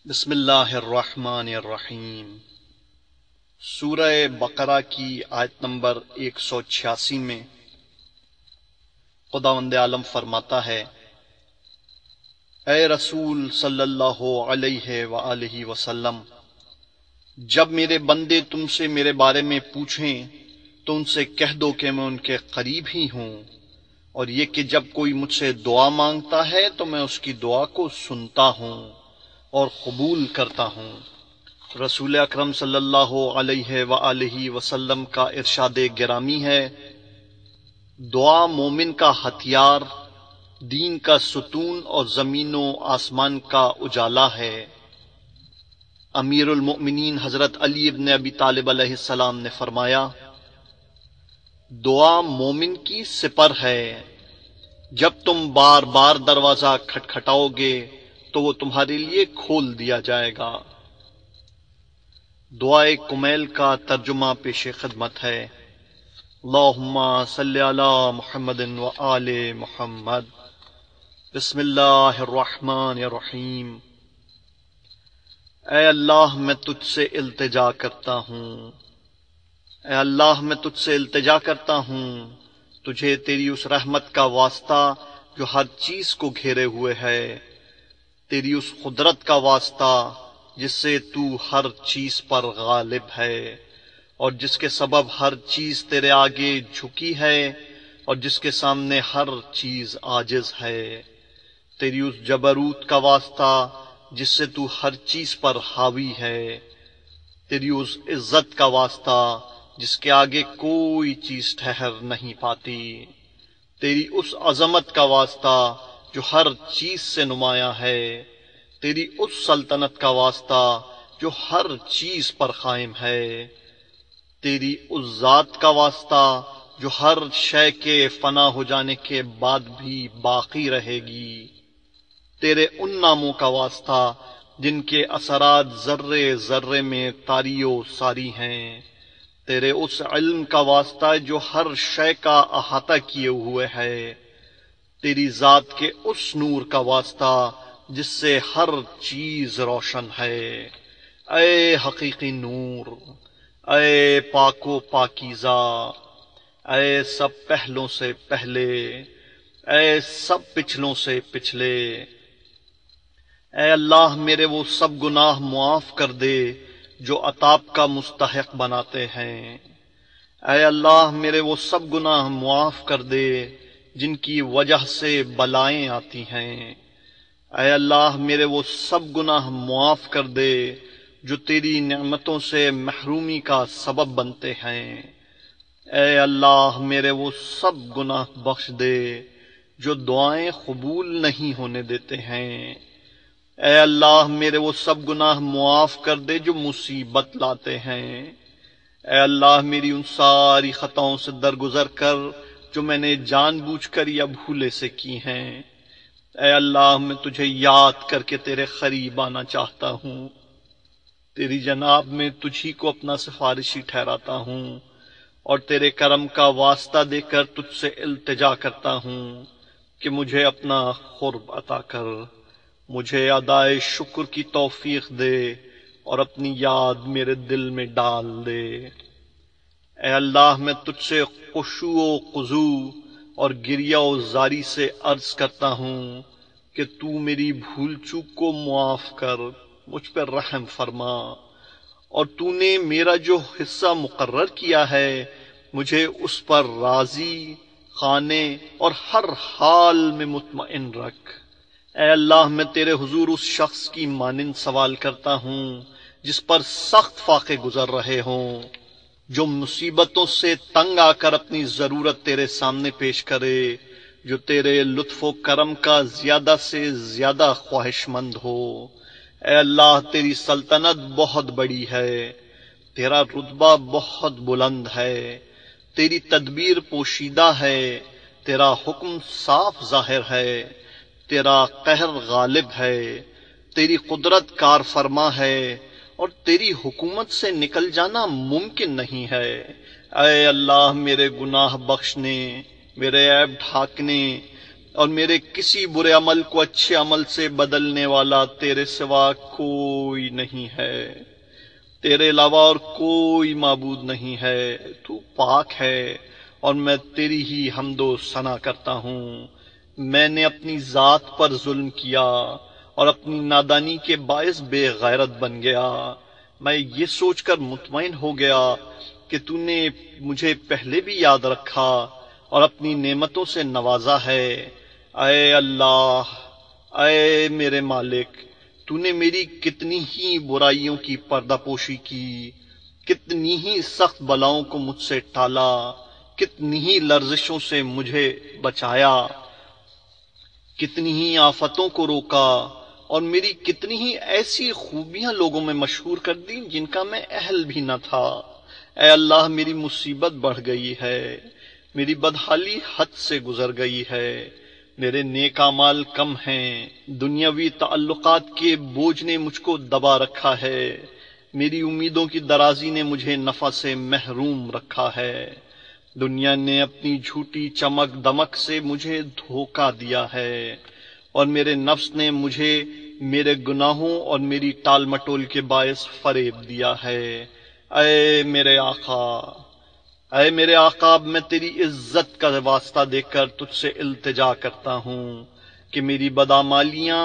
بسم اللہ الرحمن الرحیم۔ سورہ بقرہ کی آیت نمبر 186 میں خداوند عالم فرماتا ہے، اے رسول صلی اللہ علیہ وآلہ وسلم، جب میرے بندے تم سے میرے بارے میں پوچھیں تو ان سے کہہ دو کہ میں ان کے قریب ہی ہوں، اور یہ کہ جب کوئی مجھ سے دعا مانگتا ہے تو میں اس کی دعا کو سنتا ہوں اور قبول کرتا ہوں۔ رسول اکرم صلی اللہ علیہ وآلہ وسلم کا ارشاد گرامی ہے، دعا مومن کا ہتھیار، دین کا ستون اور زمین و آسمان کا اجالا ہے۔ امیر المؤمنین حضرت علی ابن ابی طالب علیہ السلام نے فرمایا، دعا مومن کی سپر ہے، جب تم بار بار دروازہ کھٹکھٹاؤ گے تو وہ تمہارے لیے کھول دیا جائے گا۔ دعائے کمیل کا ترجمہ پیش خدمت ہے۔ اللہم صلی علی محمد و آل محمد۔ بسم اللہ الرحمن الرحیم۔ اے اللہ میں تجھ سے التجا کرتا ہوں، اے اللہ میں تجھ سے التجا کرتا ہوں، تجھے تیری اس رحمت کا واسطہ جو ہر چیز کو گھیرے ہوئے ہے، تیری اس قدرت کا واسطہ جس سے تو ہر چیز پر غالب ہے اور جس کے سبب ہر چیز تیرے آگے جھکی ہے اور جس کے سامنے ہر چیز عاجز ہے، تیری اس جبروت کا واسطہ جس سے تو ہر چیز پر حاوی ہے، تیری اس عزت کا واسطہ جس کے آگے کوئی چیز ٹھہر نہیں پاتی، تیری اس عظمت کا واسطہ جو ہر چیز سے نمایاں ہے، تیری اس سلطنت کا واسطہ جو ہر چیز پر قائم ہے، تیری اس ذات کا واسطہ جو ہر شے کے فنا ہو جانے کے بعد بھی باقی رہے گی، تیرے ان ناموں کا واسطہ جن کے اثرات ذرے ذرے میں طاری و ساری ہیں، تیرے اس علم کا واسطہ جو ہر شے کا احاطہ کیے ہوئے ہے، تیری ذات کے اس نور کا واسطہ جس سے ہر چیز روشن ہے۔ اے حقیقی نور، اے پاک و پاکیزہ، اے سب پہلوں سے پہلے، اے سب پچھلوں سے پچھلے، اے اللہ میرے وہ سب گناہ معاف کر دے جو عطاب کا مستحق بناتے ہیں، اے اللہ میرے وہ سب گناہ معاف کر دے جن کی وجہ سے بلائیں آتی ہیں، اے اللہ میرے وہ سب گناہ معاف کر دے جو تیری نعمتوں سے محرومی کا سبب بنتے ہیں، اے اللہ میرے وہ سب گناہ بخش دے جو دعائیں قبول نہیں ہونے دیتے ہیں، اے اللہ میرے وہ سب گناہ معاف کر دے جو مصیبت لاتے ہیں، اے اللہ میری ان ساری خطاؤں سے درگزر کر جو میں نے جان بوجھ کر یا بھولے سے کی ہیں، اے اللہ میں تجھے یاد کر کے تیرے قریب آنا چاہتا ہوں، تیری جناب میں تجھی کو اپنا سفارشی ٹھہراتا ہوں اور تیرے کرم کا واسطہ دے کر تجھ سے التجا کرتا ہوں کہ مجھے اپنا قرب عطا کر، مجھے ادائے شکر کی توفیق دے اور اپنی یاد میرے دل میں ڈال دے۔ اے اللہ میں تجھ سے خشوع و خضوع اور گریہ و زاری سے عرض کرتا ہوں کہ تو میری بھول چوک کو معاف کر، مجھ پر رحم فرما، اور تو نے میرا جو حصہ مقرر کیا ہے مجھے اس پر راضی، قانے اور ہر حال میں مطمئن رکھ۔ اے اللہ میں تیرے حضور اس شخص کی مانند سوال کرتا ہوں جس پر سخت فاقے گزر رہے ہوں، جو مصیبتوں سے تنگ آ کر اپنی ضرورت تیرے سامنے پیش کرے، جو تیرے لطف و کرم کا زیادہ سے زیادہ خواہش مند ہو۔ اے اللہ تیری سلطنت بہت بڑی ہے، تیرا رتبہ بہت بلند ہے، تیری تدبیر پوشیدہ ہے، تیرا حکم صاف ظاہر ہے، تیرا قہر غالب ہے، تیری قدرت کار فرما ہے اور تیری حکومت سے نکل جانا ممکن نہیں ہے۔ اے اللہ میرے گناہ بخشنے، میرے عیب ڈھانکنے، اور میرے کسی برے عمل کو اچھے عمل سے بدلنے والا تیرے سوا کوئی نہیں ہے، تیرے علاوہ اور کوئی معبود نہیں ہے، تو پاک ہے اور میں تیری ہی حمد و ثنا کرتا ہوں۔ میں نے اپنی ذات پر ظلم کیا اور اپنی نادانی کے باعث بے غیرت بن گیا۔ میں یہ سوچ کر مطمئن ہو گیا کہ تو نے مجھے پہلے بھی یاد رکھا اور اپنی نعمتوں سے نوازا ہے۔ اے اللہ، اے میرے مالک، تو نے میری کتنی ہی برائیوں کی پردہ پوشی کی، کتنی ہی سخت بلاؤں کو مجھ سے ٹالا، کتنی ہی لرزشوں سے مجھے بچایا، کتنی ہی آفتوں کو روکا، اور میری کتنی ہی ایسی خوبیاں لوگوں میں مشہور کر دی جن کا میں اہل بھی نہ تھا۔ اے اللہ، میری مصیبت بڑھ گئی ہے، میری بدحالی حد سے گزر گئی ہے، میرے نیک اعمال کم ہیں، دنیاوی تعلقات کے بوجھ نے مجھ کو دبا رکھا ہے، میری امیدوں کی درازی نے مجھے نفع سے محروم رکھا ہے، دنیا نے اپنی جھوٹی چمک دمک سے مجھے دھوکہ دیا ہے، اور میرے نفس نے مجھے میرے گناہوں اور میری ٹال مٹول کے باعث فریب دیا ہے۔ اے میرے آقا، اے میرے آقا، اب میں تیری عزت کا واسطہ دے کر تجھ سے التجا کرتا ہوں کہ میری بدعمالیاں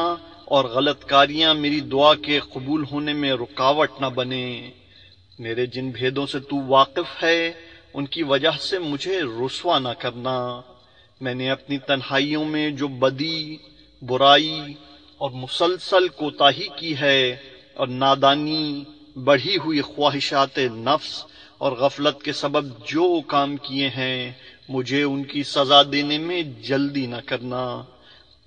اور غلط کاریاں میری دعا کے قبول ہونے میں رکاوٹ نہ بنے۔ میرے جن بھیدوں سے تو واقف ہے ان کی وجہ سے مجھے رسوا نہ کرنا۔ میں نے اپنی تنہائیوں میں جو بدی، برائی اور مسلسل کوتاہی کی ہے، اور نادانی، بڑھی ہوئی خواہشات نفس اور غفلت کے سبب جو کام کیے ہیں، مجھے ان کی سزا دینے میں جلدی نہ کرنا۔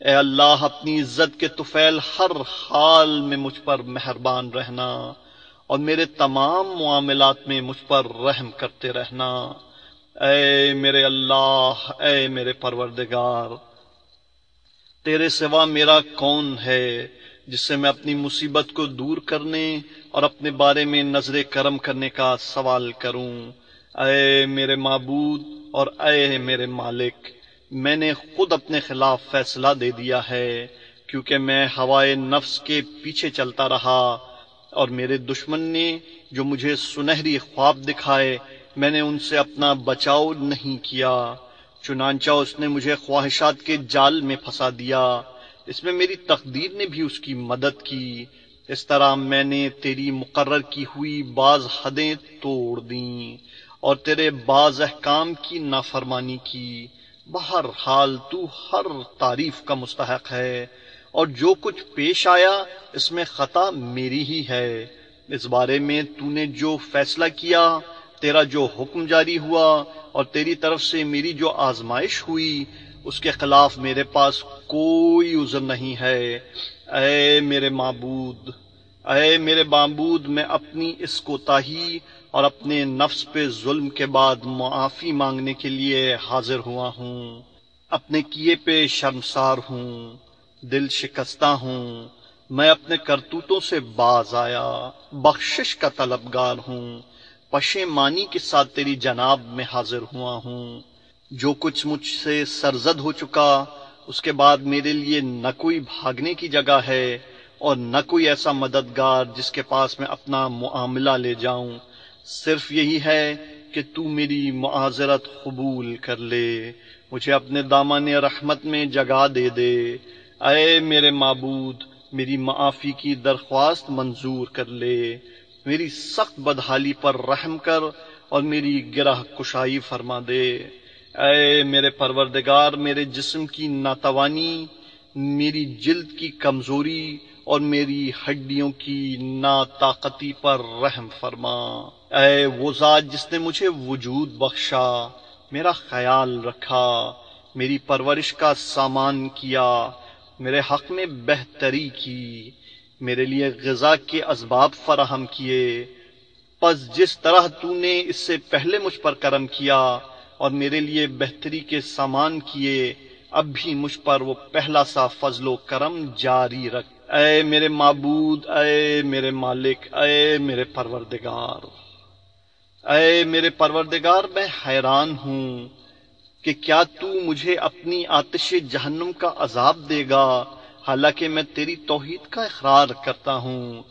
اے اللہ، اپنی عزت کے طفیل، ہر حال میں مجھ پر مہربان رہنا اور میرے تمام معاملات میں مجھ پر رحم کرتے رہنا۔ اے میرے اللہ، اے میرے پروردگار، تیرے سوا میرا کون ہے جس سے میں اپنی مصیبت کو دور کرنے اور اپنے بارے میں نظر کرم کرنے کا سوال کروں۔ اے میرے معبود اور اے میرے مالک، میں نے خود اپنے خلاف فیصلہ دے دیا ہے، کیونکہ میں ہوائے نفس کے پیچھے چلتا رہا، اور میرے دشمن نے جو مجھے سنہری خواب دکھائے، میں نے ان سے اپنا بچاؤ نہیں کیا، چنانچہ اس نے مجھے خواہشات کے جال میں پھنسا دیا، اس میں میری تقدیر نے بھی اس کی مدد کی، اس طرح میں نے تیری مقرر کی ہوئی بعض حدیں توڑ دیں اور تیرے بعض احکام کی نافرمانی کی۔ بہرحال تو ہر تعریف کا مستحق ہے، اور جو کچھ پیش آیا اس میں خطا میری ہی ہے۔ اس بارے میں تو نے جو فیصلہ کیا، تیرا جو حکم جاری ہوا اور تیری طرف سے میری جو آزمائش ہوئی، اس کے خلاف میرے پاس کوئی عذر نہیں ہے۔ اے میرے معبود، اے میرے معبود، میں اپنی اس کوتاہی اور اپنے نفس پہ ظلم کے بعد معافی مانگنے کے لیے حاضر ہوا ہوں۔ اپنے کیے پہ شرمسار ہوں، دل شکستہ ہوں، میں اپنے کرتوتوں سے باز آیا، بخشش کا طلبگار ہوں، پشیمانی کے ساتھ تیری جناب میں حاضر ہوا ہوں۔ جو کچھ مجھ سے سرزد ہو چکا، اس کے بعد میرے لیے نہ کوئی بھاگنے کی جگہ ہے اور نہ کوئی ایسا مددگار جس کے پاس میں اپنا معاملہ لے جاؤں، صرف یہی ہے کہ تو میری معذرت قبول کر لے، مجھے اپنے دامن رحمت میں جگہ دے دے۔ اے میرے معبود، میری معافی کی درخواست منظور کر لے، میری سخت بدحالی پر رحم کر اور میری گرہ کشائی فرما دے۔ اے میرے پروردگار، میرے جسم کی ناتوانی، میری جلد کی کمزوری اور میری ہڈیوں کی ناطاقتی پر رحم فرما۔ اے وہ ذات جس نے مجھے وجود بخشا، میرا خیال رکھا، میری پرورش کا سامان کیا، میرے حق میں بہتری کی، میرے لیے غذا کے اسباب فراہم کیے، پس جس طرح تو نے اس سے پہلے مجھ پر کرم کیا اور میرے لیے بہتری کے سامان کیے، اب بھی مجھ پر وہ پہلا سا فضل و کرم جاری رکھ۔ اے میرے معبود، اے میرے مالک، اے میرے پروردگار، اے میرے پروردگار، میں حیران ہوں کہ کیا تو مجھے اپنی آتش جہنم کا عذاب دے گا حالانکہ میں تیری توحید کا اقرار کرتا ہوں۔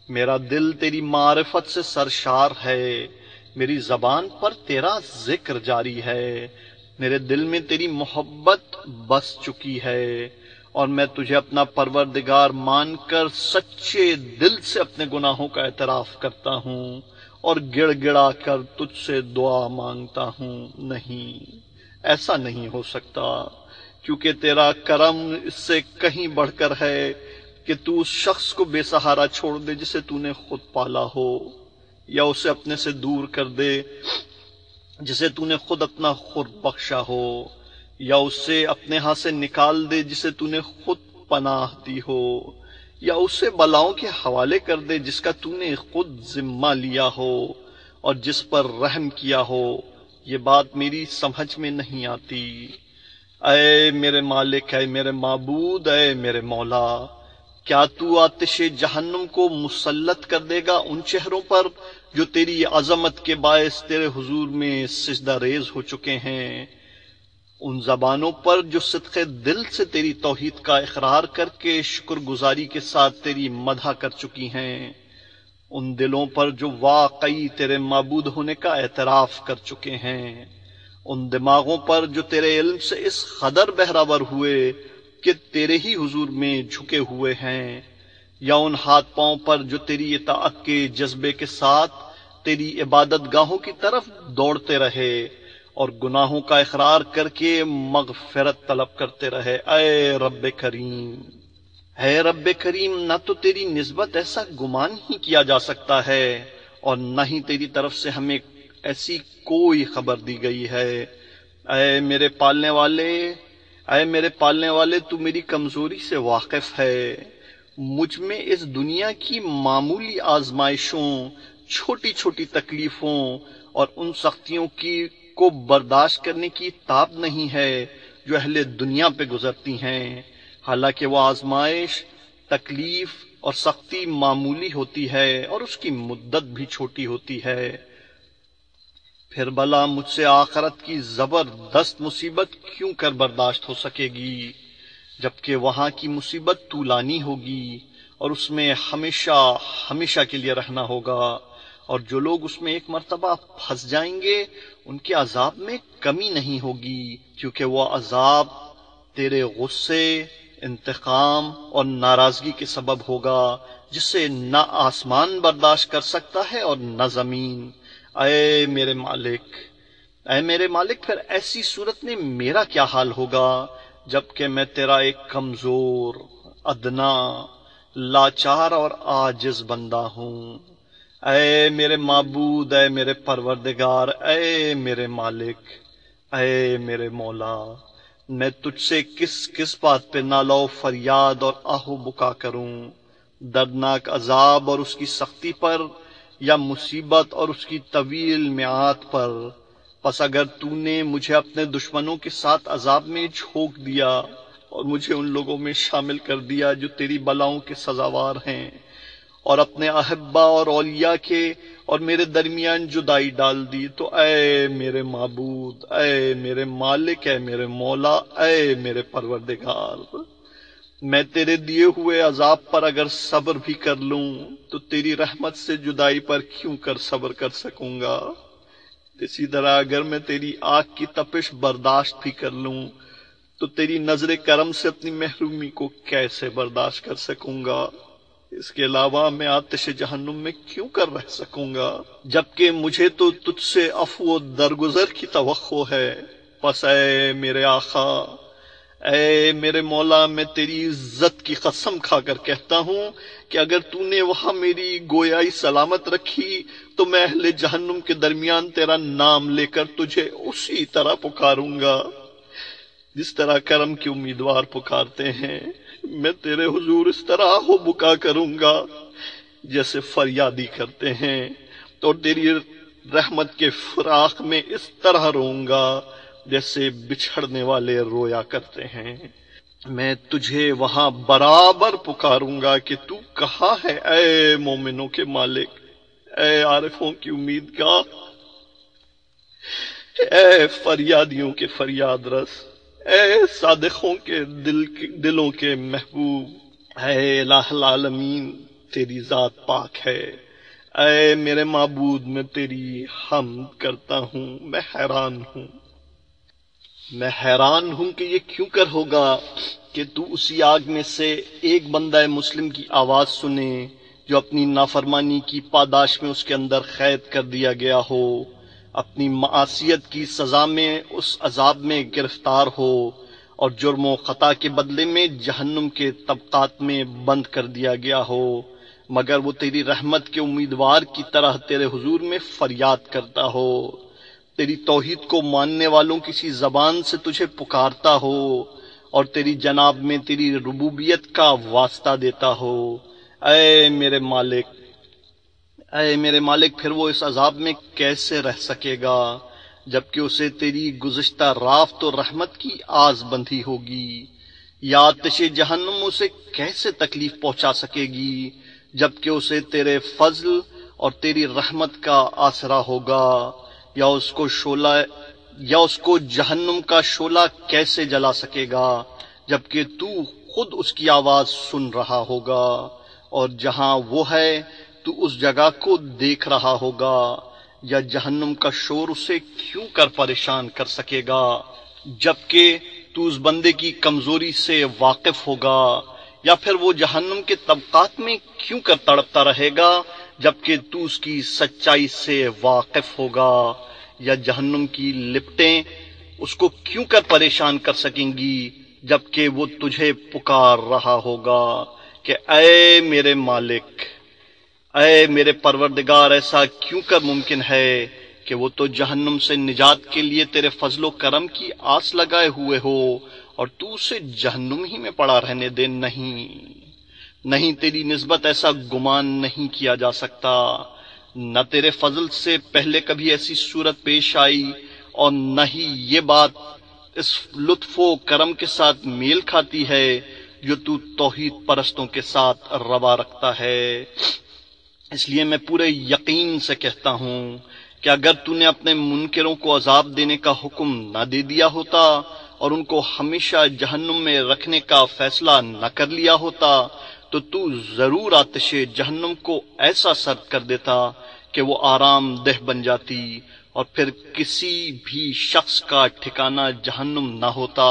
میرا دل تیری معرفت سے سرشار ہے، میری زبان پر تیرا ذکر جاری ہے، میرے دل میں تیری محبت بس چکی ہے، اور میں تجھے اپنا پروردگار مان کر سچے دل سے اپنے گناہوں کا اعتراف کرتا ہوں اور گڑ گڑا کر تجھ سے دعا مانگتا ہوں۔ نہیں، ایسا نہیں ہو سکتا، کیونکہ تیرا کرم اس سے کہیں بڑھ کر ہے کہ تو اس شخص کو بے سہارا چھوڑ دے جسے تو نے خود پالا ہو، یا اسے اپنے سے دور کر دے جسے تو نے خود اپنا خور بخشا ہو، یا اسے اپنے ہاں سے نکال دے جسے تو نے خود پناہ دی ہو، یا اسے بلاؤں کے حوالے کر دے جس کا تو نے خود ذمہ لیا ہو اور جس پر رحم کیا ہو۔ یہ بات میری سمجھ میں نہیں آتی۔ اے میرے مالک، اے میرے معبود، اے میرے مولا، کیا تو آتش جہنم کو مسلط کر دے گا ان چہروں پر جو تیری عظمت کے باعث تیرے حضور میں سجدہ ریز ہو چکے ہیں، ان زبانوں پر جو صدق دل سے تیری توحید کا اقرار کر کے شکر گزاری کے ساتھ تیری مدح کر چکی ہیں، ان دلوں پر جو واقعی تیرے معبود ہونے کا اعتراف کر چکے ہیں، ان دماغوں پر جو تیرے علم سے اس قدر بہراور ہوئے کہ تیرے ہی حضور میں جھکے ہوئے ہیں، یا ان ہاتھ پاؤں پر جو تیری اطاعت کے جذبے کے ساتھ تیری عبادت گاہوں کی طرف دوڑتے رہے اور گناہوں کا اقرار کر کے مغفرت طلب کرتے رہے۔ اے رب کریم، اے رب کریم، نہ تو تیری نسبت ایسا گمان ہی کیا جا سکتا ہے اور نہ ہی تیری طرف سے ہمیں ایسی کوئی خبر دی گئی ہے۔ اے میرے پالنے والے، اے میرے پالنے والے، تو میری کمزوری سے واقف ہے۔ مجھ میں اس دنیا کی معمولی آزمائشوں، چھوٹی چھوٹی تکلیفوں اور ان سختیوں کو برداشت کرنے کی تاب نہیں ہے جو اہل دنیا پہ گزرتی ہیں، حالانکہ وہ آزمائش، تکلیف اور سختی معمولی ہوتی ہے اور اس کی مدت بھی چھوٹی ہوتی ہے۔ پھر بھلا مجھ سے آخرت کی زبردست مصیبت کیوں کر برداشت ہو سکے گی، جبکہ وہاں کی مصیبت طولانی ہوگی اور اس میں ہمیشہ ہمیشہ کے لیے رہنا ہوگا، اور جو لوگ اس میں ایک مرتبہ پھنس جائیں گے ان کے عذاب میں کمی نہیں ہوگی، کیونکہ وہ عذاب تیرے غصے، انتقام اور ناراضگی کے سبب ہوگا جسے نہ آسمان برداشت کر سکتا ہے اور نہ زمین۔ اے میرے مالک، اے میرے مالک، پھر ایسی صورت میں میرا کیا حال ہوگا جبکہ میں تیرا ایک کمزور، ادنا، لاچار اور عاجز بندہ ہوں۔ اے میرے معبود، اے میرے پروردگار، اے میرے مالک، اے میرے مولا، میں تجھ سے کس کس بات پہ نالہ و فریاد اور آہ و بکا کروں؟ دردناک عذاب اور اس کی سختی پر، یا مصیبت اور اس کی طویل میعاد پر؟ پس اگر تو نے مجھے اپنے دشمنوں کے ساتھ عذاب میں جھونک دیا اور مجھے ان لوگوں میں شامل کر دیا جو تیری بلاؤں کے سزاوار ہیں، اور اپنے احبا اور اولیاء کے اور میرے درمیان جدائی ڈال دی، تو اے میرے معبود، اے میرے مالک، اے میرے مولا، اے میرے پروردگار، میں تیرے دیے ہوئے عذاب پر اگر صبر بھی کر لوں تو تیری رحمت سے جدائی پر کیوں کر صبر کر سکوں گا؟ اسی طرح اگر میں تیری آگ کی تپش برداشت بھی کر لوں تو تیری نظر کرم سے اپنی محرومی کو کیسے برداشت کر سکوں گا؟ اس کے علاوہ میں آتش جہنم میں کیوں کر رہ سکوں گا، جبکہ مجھے تو تجھ سے عفو و درگزر کی توقع ہے۔ پس اے میرے آقا، اے میرے مولا، میں تیری عزت کی قسم کھا کر کہتا ہوں کہ اگر تو نے وہاں میری گویائی سلامت رکھی تو میں اہل جہنم کے درمیان تیرا نام لے کر تجھے اسی طرح پکاروں گا جس طرح کرم کے امیدوار پکارتے ہیں۔ میں تیرے حضور اس طرح ہو بکا کروں گا جیسے فریادی کرتے ہیں، تو تیری رحمت کے فراق میں اس طرح روں گا جیسے بچھڑنے والے رویا کرتے ہیں۔ میں تجھے وہاں برابر پکاروں گا کہ تو کہاں ہے، اے مومنوں کے مالک، اے عارفوں کی امید گاہ، اے فریادیوں کے فریاد رس، اے صادقوں کے دلوں کے محبوب، اے الہ العالمین تیری ذات پاک ہے۔ اے میرے معبود میں تیری حمد کرتا ہوں، میں حیران ہوں کہ یہ کیوں کر ہوگا کہ تو اسی آگ میں سے ایک بندہ مسلم کی آواز سنے جو اپنی نافرمانی کی پاداش میں اس کے اندر قید کر دیا گیا ہو، اپنی معصیت کی سزا میں اس عذاب میں گرفتار ہو، اور جرم و خطا کے بدلے میں جہنم کے طبقات میں بند کر دیا گیا ہو، مگر وہ تیری رحمت کے امیدوار کی طرح تیرے حضور میں فریاد کرتا ہو، تیری توحید کو ماننے والوں کسی زبان سے تجھے پکارتا ہو، اور تیری جناب میں تیری ربوبیت کا واسطہ دیتا ہو۔ اے میرے مالک، اے میرے مالک، پھر وہ اس عذاب میں کیسے رہ سکے گا جبکہ اسے تیری گزشتہ رافت و رحمت کی آس بندھی ہوگی؟ یا آتش جہنم اسے کیسے تکلیف پہنچا سکے گی جبکہ اسے تیرے فضل اور تیری رحمت کا آسرا ہوگا؟ یا اس کو جہنم کا شعلہ کیسے جلا سکے گا جبکہ تو خود اس کی آواز سن رہا ہوگا، اور جہاں وہ ہے تو اس جگہ کو دیکھ رہا ہوگا؟ یا جہنم کا شور اسے کیوں کر پریشان کر سکے گا جبکہ تو اس بندے کی کمزوری سے واقف ہوگا؟ یا پھر وہ جہنم کے طبقات میں کیوں کر تڑپتا رہے گا جبکہ تو اس کی سچائی سے واقف ہوگا؟ یا جہنم کی لپٹیں اس کو کیوں کر پریشان کر سکیں گی جبکہ وہ تجھے پکار رہا ہوگا کہ اے میرے مالک، اے میرے پروردگار، ایسا کیوں کر ممکن ہے کہ وہ تو جہنم سے نجات کے لیے تیرے فضل و کرم کی آس لگائے ہوئے ہو اور تو اسے جہنم ہی میں پڑا رہنے دے؟ نہیں، تیری نسبت ایسا گمان نہیں کیا جا سکتا۔ نہ تیرے فضل سے پہلے کبھی ایسی صورت پیش آئی، اور نہ ہی یہ بات اس لطف و کرم کے ساتھ میل کھاتی ہے جو تو توحید پرستوں کے ساتھ روا رکھتا ہے۔ اس لیے میں پورے یقین سے کہتا ہوں کہ اگر تو نے اپنے منکروں کو عذاب دینے کا حکم نہ دے دیا ہوتا اور ان کو ہمیشہ جہنم میں رکھنے کا فیصلہ نہ کر لیا ہوتا تو ضرور آتش جہنم کو ایسا سرد کر دیتا کہ وہ آرام دہ بن جاتی، اور پھر کسی بھی شخص کا ٹھکانہ جہنم نہ ہوتا۔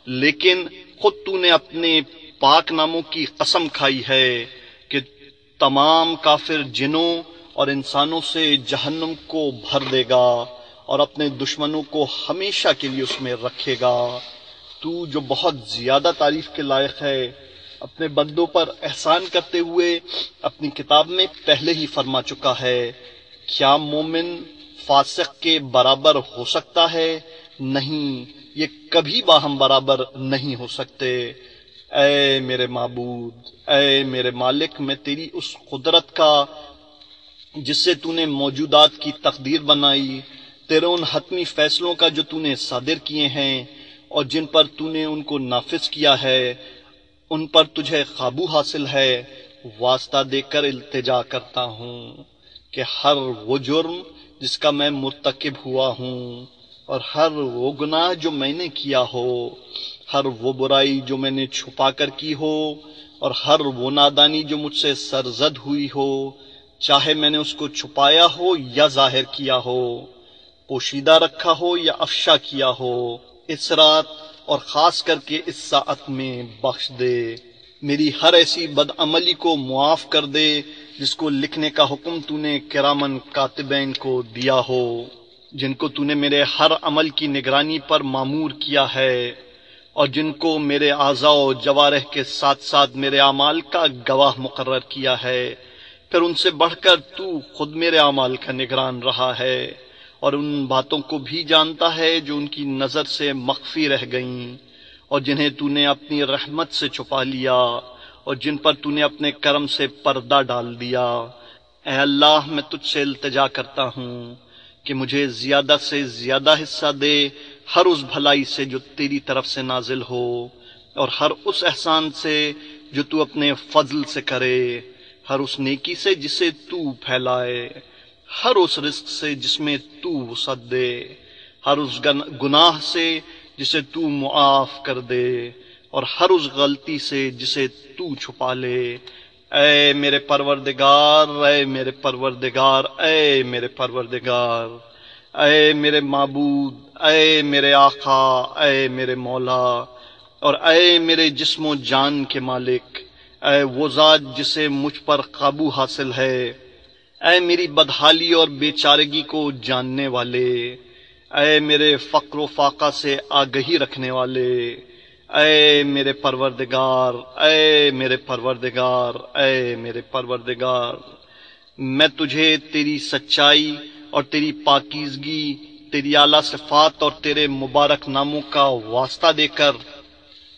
لیکن خود تو نے اپنے پاک ناموں کی قسم کھائی ہے کہ تمام کافر جنوں اور انسانوں سے جہنم کو بھر دے گا اور اپنے دشمنوں کو ہمیشہ کے لیے اس میں رکھے گا۔ تو جو بہت زیادہ تعریف کے لائق ہے، اپنے بندوں پر احسان کرتے ہوئے اپنی کتاب میں پہلے ہی فرما چکا ہے۔ کیا مومن فاسق کے برابر ہو سکتا ہے؟ نہیں، یہ کبھی باہم برابر نہیں ہو سکتے۔ اے میرے معبود، اے میرے مالک، میں تیری اس قدرت کا جس سے تو نے موجودات کی تقدیر بنائی، تیرے ان حتمی فیصلوں کا جو تو نے صادر کیے ہیں اور جن پر تو نے ان کو نافذ کیا ہے، ان پر تجھے قابو حاصل ہے، واسطہ دے کر التجا کرتا ہوں کہ ہر وہ جرم جس کا میں مرتکب ہوا ہوں، اور ہر وہ گناہ جو میں نے کیا ہو، ہر وہ برائی جو میں نے چھپا کر کی ہو، اور ہر وہ نادانی جو مجھ سے سرزد ہوئی ہو، چاہے میں نے اس کو چھپایا ہو یا ظاہر کیا ہو، پوشیدہ رکھا ہو یا افشا کیا ہو، اس رات اور خاص کر کے اس ساعت میں بخش دے۔ میری ہر ایسی بدعملی کو معاف کر دے جس کو لکھنے کا حکم تو نے کرامن کاتبین کو دیا ہو، جن کو تو نے میرے ہر عمل کی نگرانی پر مامور کیا ہے، اور جن کو میرے اعضاء و جوارح کے ساتھ ساتھ میرے اعمال کا گواہ مقرر کیا ہے۔ پھر ان سے بڑھ کر تو خود میرے اعمال کا نگران رہا ہے، اور ان باتوں کو بھی جانتا ہے جو ان کی نظر سے مخفی رہ گئیں، اور جنہیں تو نے اپنی رحمت سے چھپا لیا، اور جن پر تو نے اپنے کرم سے پردہ ڈال دیا۔ اے اللہ، میں تجھ سے التجا کرتا ہوں کہ مجھے زیادہ سے زیادہ حصہ دے ہر اس بھلائی سے جو تیری طرف سے نازل ہو، اور ہر اس احسان سے جو تو اپنے فضل سے کرے، ہر اس نیکی سے جسے تو پھیلائے، ہر اس رزق سے جس میں تو وسعت دے، ہر اس گناہ سے جسے تو معاف کر دے اور ہر اس غلطی سے جسے تو چھپا لے۔ اے میرے پروردگار، اے میرے پروردگار، اے میرے پروردگار، اے میرے معبود، اے میرے آقا، اے میرے مولا، اور اے میرے جسم و جان کے مالک، اے وہ ذات جسے مجھ پر قابو حاصل ہے، اے میری بدحالی اور بیچارگی کو جاننے والے، اے میرے فقر و فاقہ سے آگہی رکھنے والے، اے میرے پروردگار، اے میرے پروردگار، اے میرے پروردگار، میں تجھے تیری سچائی اور تیری پاکیزگی، تیری اعلیٰ صفات اور تیرے مبارک ناموں کا واسطہ دے کر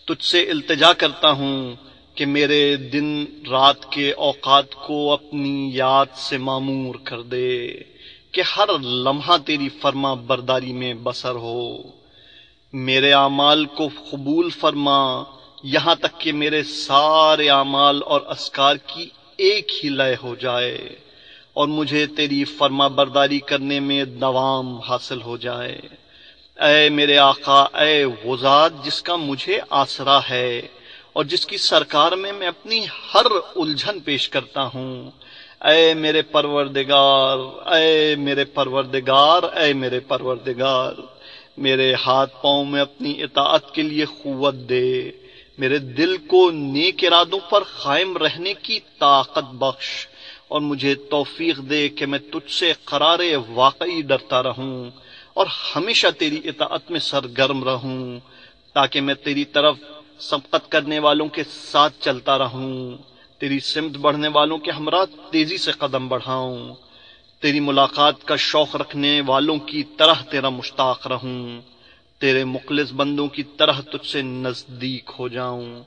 تجھ سے التجا کرتا ہوں کہ میرے دن رات کے اوقات کو اپنی یاد سے معمور کر دے، کہ ہر لمحہ تیری فرما برداری میں بسر ہو۔ میرے اعمال کو قبول فرما، یہاں تک کہ میرے سارے اعمال اور اذکار کی ایک ہی لے ہو جائے، اور مجھے تیری فرما برداری کرنے میں دوام حاصل ہو جائے۔ اے میرے آقا، اے وہ ذات جس کا مجھے آسرا ہے اور جس کی سرکار میں میں اپنی ہر الجھن پیش کرتا ہوں، اے میرے پروردگار، اے میرے پروردگار، اے میرے پروردگار، میرے ہاتھ پاؤں میں اپنی اطاعت کے لیے قوت دے، میرے دل کو نیک ارادوں پر قائم رہنے کی طاقت بخش، اور مجھے توفیق دے کہ میں تجھ سے قرار واقعی ڈرتا رہوں اور ہمیشہ تیری اطاعت میں سرگرم رہوں، تاکہ میں تیری طرف سبقت کرنے والوں کے ساتھ چلتا رہوں، تیری سمت بڑھنے والوں کے ہمراہ تیزی سے قدم بڑھاؤں، تیری ملاقات کا شوق رکھنے والوں کی طرح تیرا مشتاق رہوں، تیرے مخلص بندوں کی طرح تجھ سے نزدیک ہو جاؤں،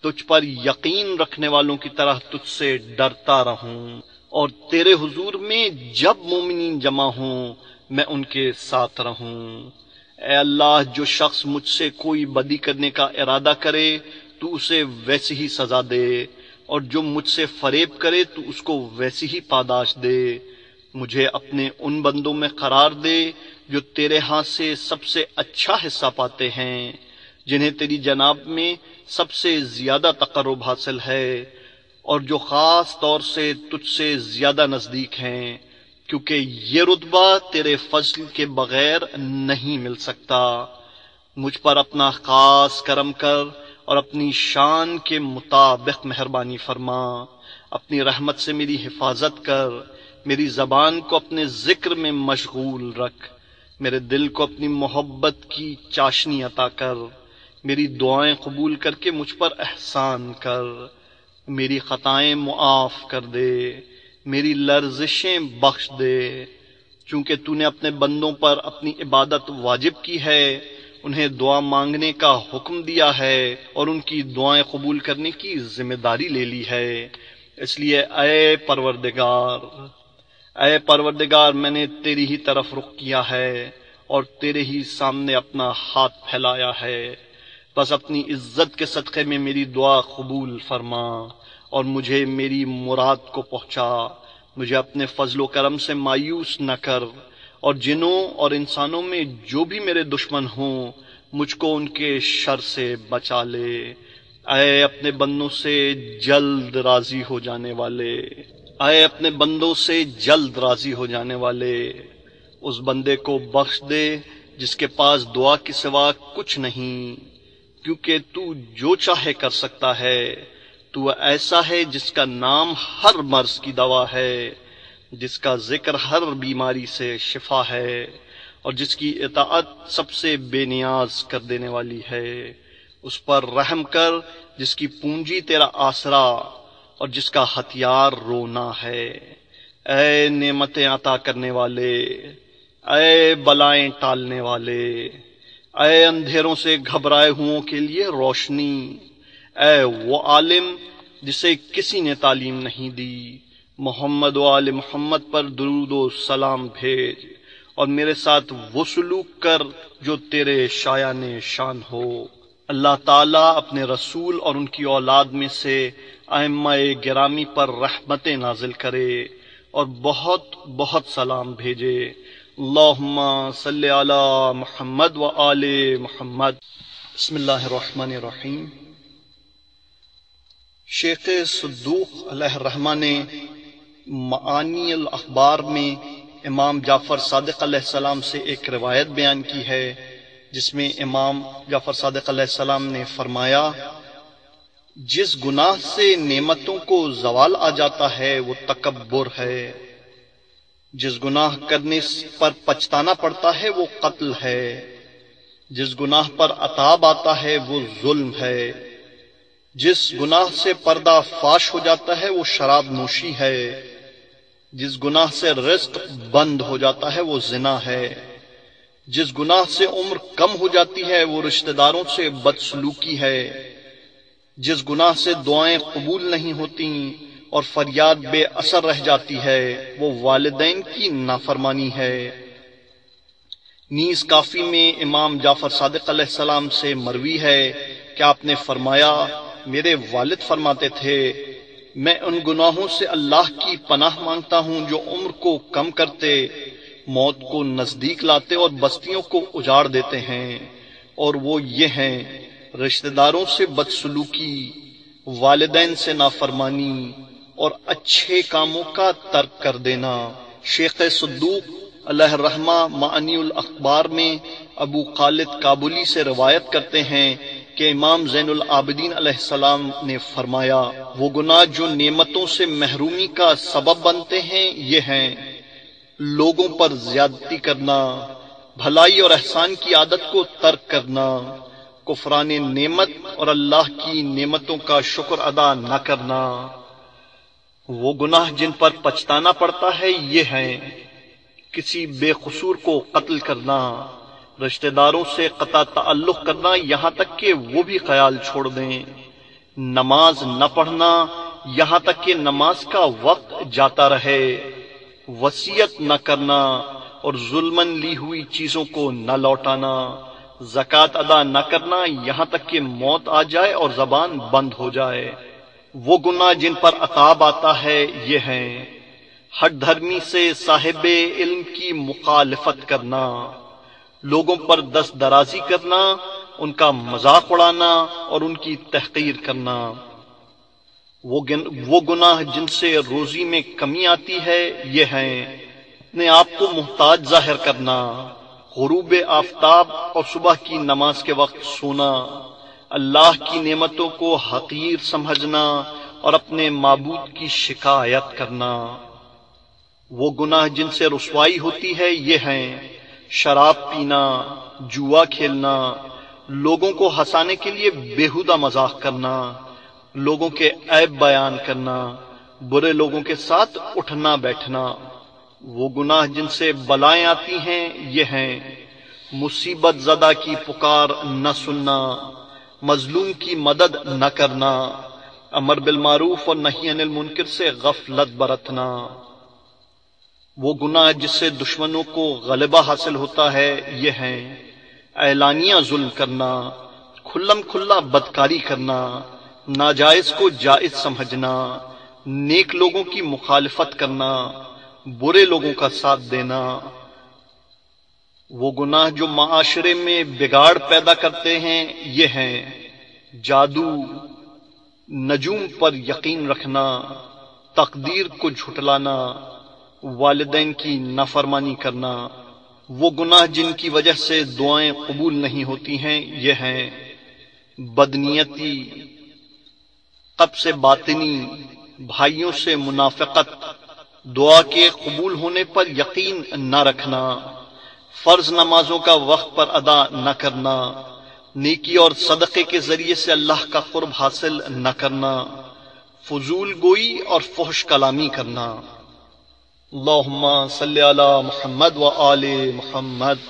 تجھ پر یقین رکھنے والوں کی طرح تجھ سے ڈرتا رہوں، اور تیرے حضور میں جب مومنین جمع ہوں میں ان کے ساتھ رہوں۔ اے اللہ، جو شخص مجھ سے کوئی بدی کرنے کا ارادہ کرے تو اسے ویسی ہی سزا دے، اور جو مجھ سے فریب کرے تو اس کو ویسی ہی پاداش دے۔ مجھے اپنے ان بندوں میں قرار دے جو تیرے ہاں سے سب سے اچھا حصہ پاتے ہیں، جنہیں تیری جناب میں سب سے زیادہ تقرب حاصل ہے، اور جو خاص طور سے تجھ سے زیادہ نزدیک ہیں، کیونکہ یہ رتبہ تیرے فضل کے بغیر نہیں مل سکتا۔ مجھ پر اپنا خاص کرم کر اور اپنی شان کے مطابق مہربانی فرما، اپنی رحمت سے میری حفاظت کر، میری زبان کو اپنے ذکر میں مشغول رکھ، میرے دل کو اپنی محبت کی چاشنی عطا کر، میری دعائیں قبول کر کے مجھ پر احسان کر، میری خطائیں معاف کر دے، میری لرزشیں بخش دے، چونکہ تو نے اپنے بندوں پر اپنی عبادت واجب کی ہے، انہیں دعا مانگنے کا حکم دیا ہے اور ان کی دعائیں قبول کرنے کی ذمہ داری لے لی ہے۔ اس لیے اے پروردگار، میں نے تیری ہی طرف رخ کیا ہے اور تیرے ہی سامنے اپنا ہاتھ پھیلایا ہے، بس اپنی عزت کے صدقے میں میری دعا قبول فرما اور مجھے میری مراد کو پہنچا، مجھے اپنے فضل و کرم سے مایوس نہ کر، اور جنوں اور انسانوں میں جو بھی میرے دشمن ہوں مجھ کو ان کے شر سے بچا لے۔ اے اپنے بندوں سے جلد راضی ہو جانے والے، اے اپنے بندوں سے جلد راضی ہو جانے والے، اس بندے کو بخش دے جس کے پاس دعا کے سوا کچھ نہیں، کیونکہ تو جو چاہے کر سکتا ہے، تو ایسا ہے جس کا نام ہر مرض کی دوا ہے، جس کا ذکر ہر بیماری سے شفا ہے، اور جس کی اطاعت سب سے بے نیاز کر دینے والی ہے۔ اس پر رحم کر جس کی پونجی تیرا آسرا اور جس کا ہتھیار رونا ہے۔ اے نعمتیں عطا کرنے والے، اے بلائیں ٹالنے والے، اے اندھیروں سے گھبرائے ہوں کے لیے روشنی، اے وہ عالم جسے کسی نے تعلیم نہیں دی، محمد و آل محمد پر درود و سلام بھیج، اور میرے ساتھ وہ سلوک کر جو تیرے شایان شان ہو۔ اللہ تعالیٰ اپنے رسول اور ان کی اولاد میں سے ائمہ گرامی پر رحمتیں نازل کرے اور بہت بہت سلام بھیجے، اللہم صلی علی محمد و آل محمد۔ بسم اللہ الرحمن الرحیم۔ شیخ صدوق علیہ الرحمہ نے معانی الاخبار میں امام جعفر صادق علیہ السلام سے ایک روایت بیان کی ہے، جس میں امام جعفر صادق علیہ السلام نے فرمایا، جس گناہ سے نعمتوں کو زوال آ جاتا ہے وہ تکبر ہے، جس گناہ کرنے پر پچھتانا پڑتا ہے وہ قتل ہے، جس گناہ پر عتاب آتا ہے وہ ظلم ہے، جس گناہ سے پردہ فاش ہو جاتا ہے وہ شراب نوشی ہے، جس گناہ سے رزق بند ہو جاتا ہے وہ زنا ہے، جس گناہ سے عمر کم ہو جاتی ہے وہ رشتہ داروں سے بدسلوکی ہے، جس گناہ سے دعائیں قبول نہیں ہوتی اور فریاد بے اثر رہ جاتی ہے وہ والدین کی نافرمانی ہے۔ نیز کافی میں امام جعفر صادق علیہ السلام سے مروی ہے کہ آپ نے فرمایا، میرے والد فرماتے تھے، میں ان گناہوں سے اللہ کی پناہ مانگتا ہوں جو عمر کو کم کرتے، موت کو نزدیک لاتے اور بستیوں کو اجاڑ دیتے ہیں، اور وہ یہ ہیں رشتہ داروں سے بدسلوکی، والدین سے نافرمانی اور اچھے کاموں کا ترک کر دینا۔ شیخ صدوق علیہ الرحمہ معانی الاخبار میں ابو خالد کابلی سے روایت کرتے ہیں کہ امام زین العابدین علیہ السلام نے فرمایا، وہ گناہ جو نعمتوں سے محرومی کا سبب بنتے ہیں یہ ہیں، لوگوں پر زیادتی کرنا، بھلائی اور احسان کی عادت کو ترک کرنا، کفران نعمت اور اللہ کی نعمتوں کا شکر ادا نہ کرنا۔ وہ گناہ جن پر پچھتانا پڑتا ہے یہ ہیں، کسی بے قصور کو قتل کرنا، رشتہ داروں سے قطع تعلق کرنا یہاں تک کہ وہ بھی خیال چھوڑ دیں، نماز نہ پڑھنا یہاں تک کہ نماز کا وقت جاتا رہے، وصیت نہ کرنا اور ظلماً لی ہوئی چیزوں کو نہ لوٹانا، زکوٰۃ ادا نہ کرنا یہاں تک کہ موت آ جائے اور زبان بند ہو جائے۔ وہ گناہ جن پر عقاب آتا ہے یہ ہیں، ہٹ دھرمی سے صاحب علم کی مخالفت کرنا، لوگوں پر دست درازی کرنا، ان کا مذاق اڑانا اور ان کی تحقیر کرنا۔ وہ گناہ جن سے روزی میں کمی آتی ہے یہ ہیں، اپنے آپ کو محتاج ظاہر کرنا، غروب آفتاب اور صبح کی نماز کے وقت سونا، اللہ کی نعمتوں کو حقیر سمجھنا اور اپنے معبود کی شکایت کرنا۔ وہ گناہ جن سے رسوائی ہوتی ہے یہ ہیں، شراب پینا، جوا کھیلنا، لوگوں کو ہنسانے کے لیے بیہودہ مذاق کرنا، لوگوں کے عیب بیان کرنا، برے لوگوں کے ساتھ اٹھنا بیٹھنا۔ وہ گناہ جن سے بلائیں آتی ہیں یہ ہیں، مصیبت زدہ کی پکار نہ سننا، مظلوم کی مدد نہ کرنا، امر بالمعروف اور نہی عن المنکر سے غفلت برتنا۔ وہ گناہ جس سے دشمنوں کو غلبہ حاصل ہوتا ہے یہ ہیں، اعلانیہ ظلم کرنا، کھلم کھلا بدکاری کرنا، ناجائز کو جائز سمجھنا، نیک لوگوں کی مخالفت کرنا، برے لوگوں کا ساتھ دینا۔ وہ گناہ جو معاشرے میں بگاڑ پیدا کرتے ہیں یہ ہیں، جادو، نجوم پر یقین رکھنا، تقدیر کو جھٹلانا، والدین کی نافرمانی کرنا۔ وہ گناہ جن کی وجہ سے دعائیں قبول نہیں ہوتی ہیں یہ ہیں، بدنیتی، قبض باطنی، بھائیوں سے منافقت، دعا کے قبول ہونے پر یقین نہ رکھنا، فرض نمازوں کا وقت پر ادا نہ کرنا، نیکی اور صدقے کے ذریعے سے اللہ کا قرب حاصل نہ کرنا، فضول گوئی اور فحش کلامی کرنا۔ اللہم صلی علی محمد و آل محمد۔